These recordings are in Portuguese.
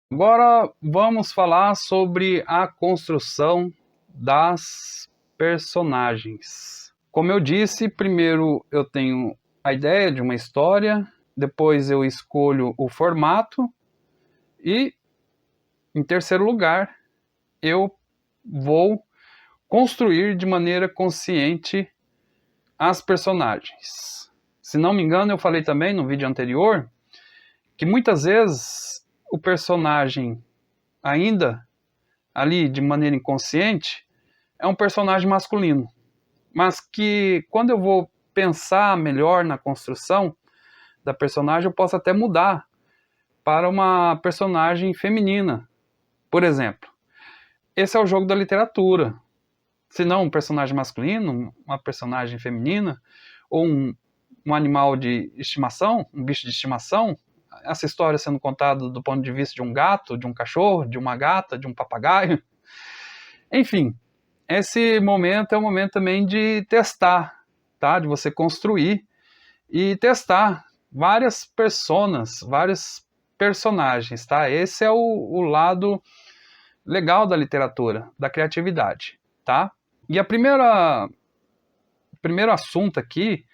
Agora vamos falar sobre a construção das personagens. Como eu disse, primeiro eu tenho a ideia de uma história, depois eu escolho o formato e, em terceiro lugar, eu vou construir de maneira consciente as personagens. Se não me engano, eu falei também no vídeo anterior que muitas vezes o personagem, ainda ali de maneira inconsciente, é um personagem masculino, mas que quando eu vou pensar melhor na construção da personagem, eu posso até mudar para uma personagem feminina. Por exemplo, esse é o jogo da literatura. Se não um personagem masculino, uma personagem feminina, ou um animal de estimação, um bicho de estimação, essa história sendo contada do ponto de vista de um gato, de um cachorro, de uma gata, de um papagaio. Enfim, esse momento é um momento também de testar, tá? De você construir e testar várias personas, vários personagens, tá? Esse é o lado legal da literatura, da criatividade, tá? E primeiro assunto aqui,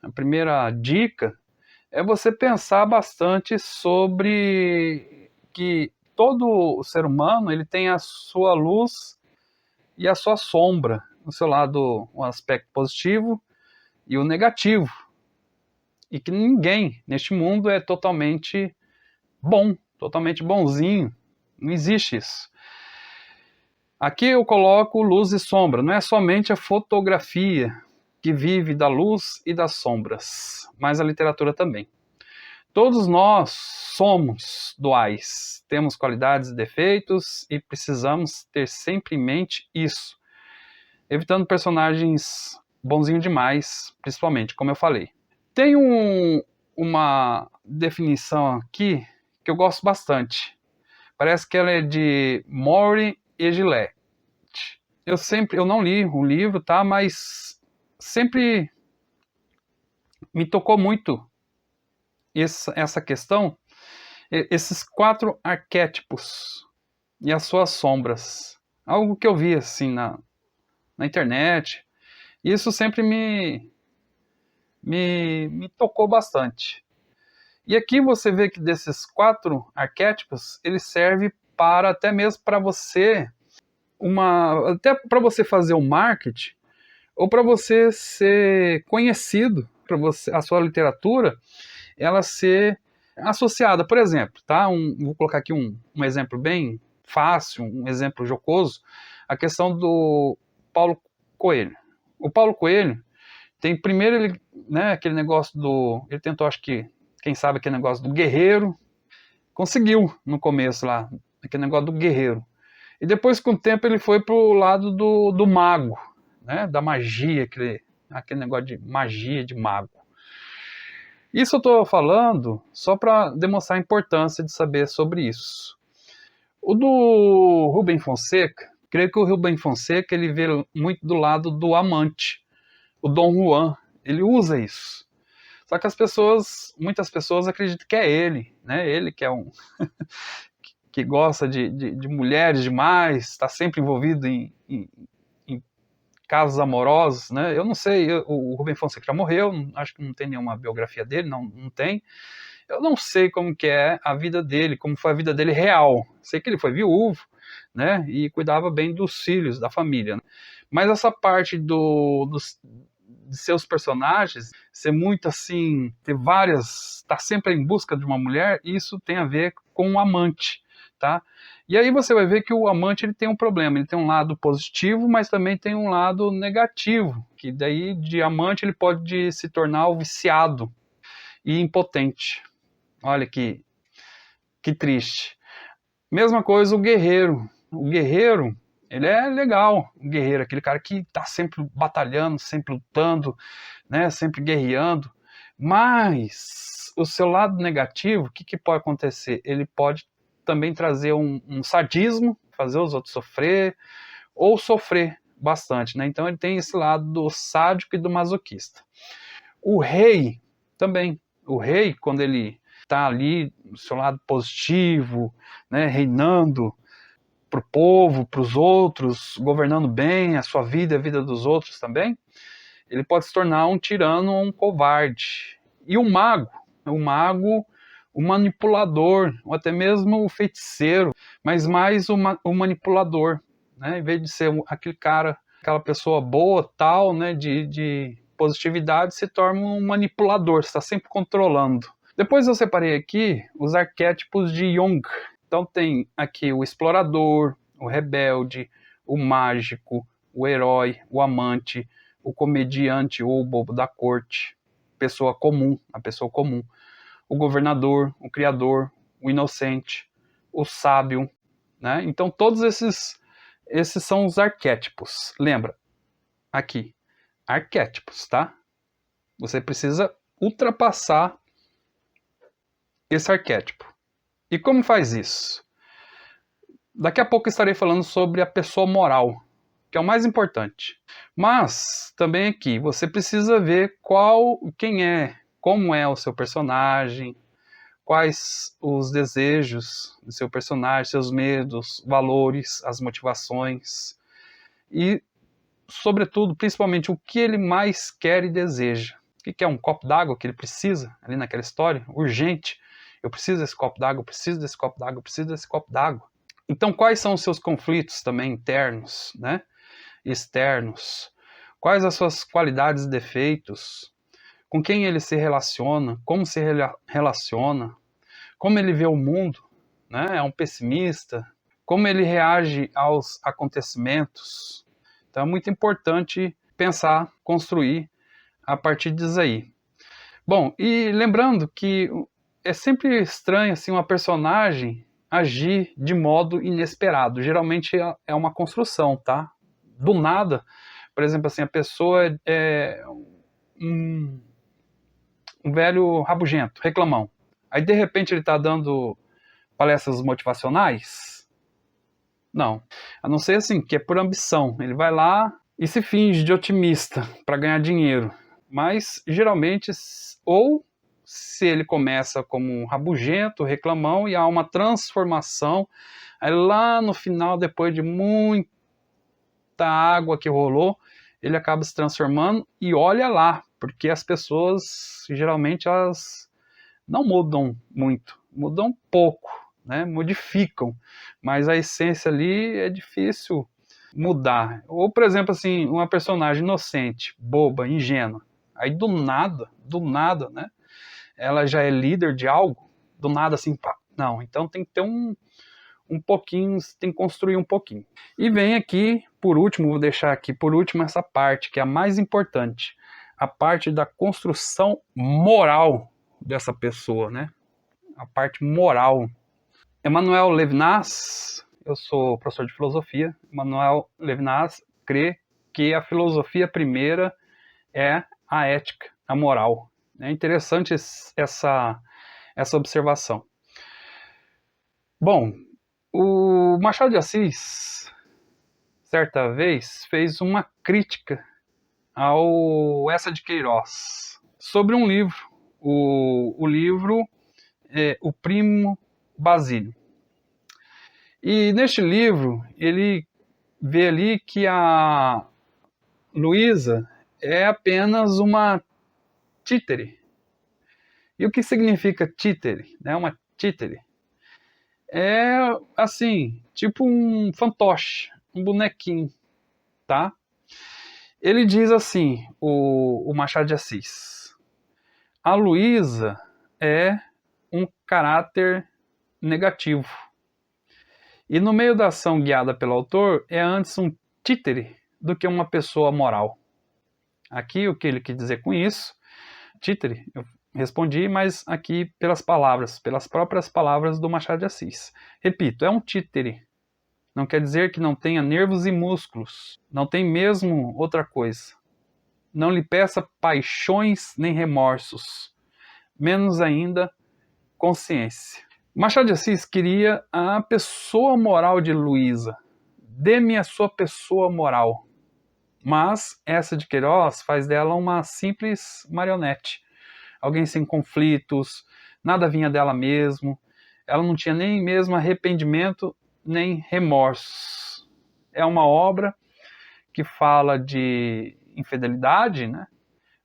a primeira dica, é você pensar bastante sobre que todo ser humano ele tem a sua luz e a sua sombra, o seu lado, o aspecto positivo e o negativo. E que ninguém neste mundo é totalmente bom, totalmente bonzinho. Não existe isso. Aqui eu coloco luz e sombra, não é somente a fotografia que vive da luz e das sombras, mas a literatura também. Todos nós somos duais, temos qualidades e defeitos e precisamos ter sempre em mente isso, evitando personagens bonzinhos demais, principalmente, como eu falei. Tem uma definição aqui que eu gosto bastante. Parece que ela é de Maury e Gillette. Eu não li o livro, tá? Mas sempre me tocou muito essa questão, esses 4 arquétipos e as suas sombras. Algo que eu vi assim na internet. Isso sempre me tocou bastante. E aqui você vê que desses 4 arquétipos, ele serve para até mesmo para você até para você fazer o marketing ou para você ser conhecido, para você a sua literatura ela ser associada, por exemplo, tá? Vou colocar aqui um exemplo bem fácil, um exemplo jocoso, a questão do Paulo Coelho. O Paulo Coelho tem primeiro ele, né, aquele negócio ele tentou, acho que, quem sabe aquele negócio do guerreiro, conseguiu no começo lá, aquele negócio do guerreiro. E depois, com o tempo, ele foi pro lado do mago, né, da magia, aquele negócio de magia, de mago. Isso eu estou falando só para demonstrar a importância de saber sobre isso. O do Rubem Fonseca, creio que o Rubem Fonseca ele vê muito do lado do amante, o Dom Juan, ele usa isso. Só que muitas pessoas acreditam que é ele, né? Ele que é que gosta de mulheres demais, está sempre envolvido em casos amorosos, né? Eu não sei, o Rubem Fonseca já morreu, acho que não tem nenhuma biografia dele, não tem. Eu não sei como que é a vida dele, como foi a vida dele real. Sei que ele foi viúvo, né? E cuidava bem dos filhos, da família. Né? Mas essa parte de seus personagens ser muito assim, ter várias, estar sempre em busca de uma mulher, isso tem a ver com um amante, tá? E aí você vai ver que o amante ele tem um problema, ele tem um lado positivo, mas também tem um lado negativo, que daí de amante ele pode se tornar o viciado e impotente. Olha que triste. Mesma coisa o guerreiro. O guerreiro, ele é legal. O guerreiro, aquele cara que está sempre batalhando, sempre lutando, né, sempre guerreando. Mas o seu lado negativo, o que pode acontecer? Ele pode também trazer um sadismo, fazer os outros sofrer, ou sofrer bastante. Né? Então ele tem esse lado do sádico e do masoquista. O rei também. O rei, quando ele está ali do seu lado positivo, né, reinando para o povo, para os outros, governando bem a sua vida e a vida dos outros também, ele pode se tornar um tirano ou um covarde. E o mago, o manipulador, ou até mesmo o feiticeiro, mas mais o manipulador, né? Em vez de ser aquele cara, aquela pessoa boa, tal, né, de positividade, se torna um manipulador, está sempre controlando. Depois eu separei aqui os arquétipos de Jung. Então tem aqui o explorador, o rebelde, o mágico, o herói, o amante, o comediante ou o bobo da corte, a pessoa comum, o governador, o criador, o inocente, o sábio, né? Então todos esses são os arquétipos. Lembra? Aqui, arquétipos, tá? Você precisa ultrapassar esse arquétipo. E como faz isso? Daqui a pouco eu estarei falando sobre a pessoa moral, que é o mais importante. Mas também aqui você precisa ver quem é, como é o seu personagem, quais os desejos do seu personagem, seus medos, valores, as motivações e, sobretudo, principalmente o que ele mais quer e deseja. O que é um copo d'água que ele precisa ali naquela história? Urgente. Eu preciso desse copo d'água, eu preciso desse copo d'água, eu preciso desse copo d'água. Então, quais são os seus conflitos também internos, né? Externos? Quais as suas qualidades e defeitos? Com quem ele se relaciona? Como se relaciona? Como ele vê o mundo? Né? É um pessimista? Como ele reage aos acontecimentos? Então, é muito importante pensar, construir a partir disso aí. Bom, e lembrando que é sempre estranho assim, uma personagem agir de modo inesperado. Geralmente é uma construção, tá? Do nada, por exemplo, assim, a pessoa é um velho rabugento, reclamão. Aí, de repente, ele está dando palestras motivacionais? Não. A não ser assim, que é por ambição. Ele vai lá e se finge de otimista para ganhar dinheiro. Mas, geralmente, ou se ele começa como um rabugento, reclamão, e há uma transformação, aí lá no final, depois de muita água que rolou, ele acaba se transformando, e olha lá, porque as pessoas, geralmente, elas não mudam muito, mudam pouco, né? Modificam, mas a essência ali é difícil mudar. Ou, por exemplo, assim, uma personagem inocente, boba, ingênua, aí do nada, né? Ela já é líder de algo, do nada assim, pá. Não, então tem que ter um pouquinho, tem que construir um pouquinho. E vem aqui, por último, vou deixar aqui por último essa parte, que é a mais importante, a parte da construção moral dessa pessoa, né? A parte moral. Emmanuel Levinas, eu sou professor de filosofia, Emmanuel Levinas crê que a filosofia primeira é a ética, a moral. É interessante essa observação. Bom, o Machado de Assis, certa vez, fez uma crítica ao Eça de Queiroz sobre um livro. O livro é O Primo Basílio. E neste livro, ele vê ali que a Luísa é apenas uma títere. E o que significa títere? Uma títere é assim, tipo um fantoche, um bonequinho, tá? Ele diz assim, o Machado de Assis: a Luísa é um caráter negativo. E no meio da ação guiada pelo autor, é antes um títere do que uma pessoa moral. Aqui o que ele quis dizer com isso, títere, eu respondi, mas aqui pelas próprias palavras do Machado de Assis. Repito, é um títere. Não quer dizer que não tenha nervos e músculos. Não tem mesmo outra coisa. Não lhe peça paixões nem remorsos. Menos ainda consciência. Machado de Assis queria a pessoa moral de Luísa. Dê-me a sua pessoa moral. Mas essa de Queiroz faz dela uma simples marionete. Alguém sem conflitos, nada vinha dela mesmo, ela não tinha nem mesmo arrependimento nem remorso. É uma obra que fala de infidelidade, né?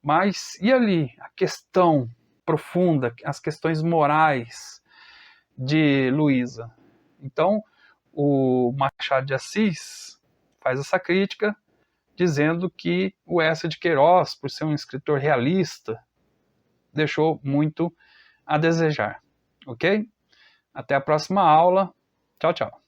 Mas e ali a questão profunda, as questões morais de Luísa? Então, o Machado de Assis faz essa crítica dizendo que o Eça de Queiroz, por ser um escritor realista, deixou muito a desejar. Ok? Até a próxima aula. Tchau, tchau.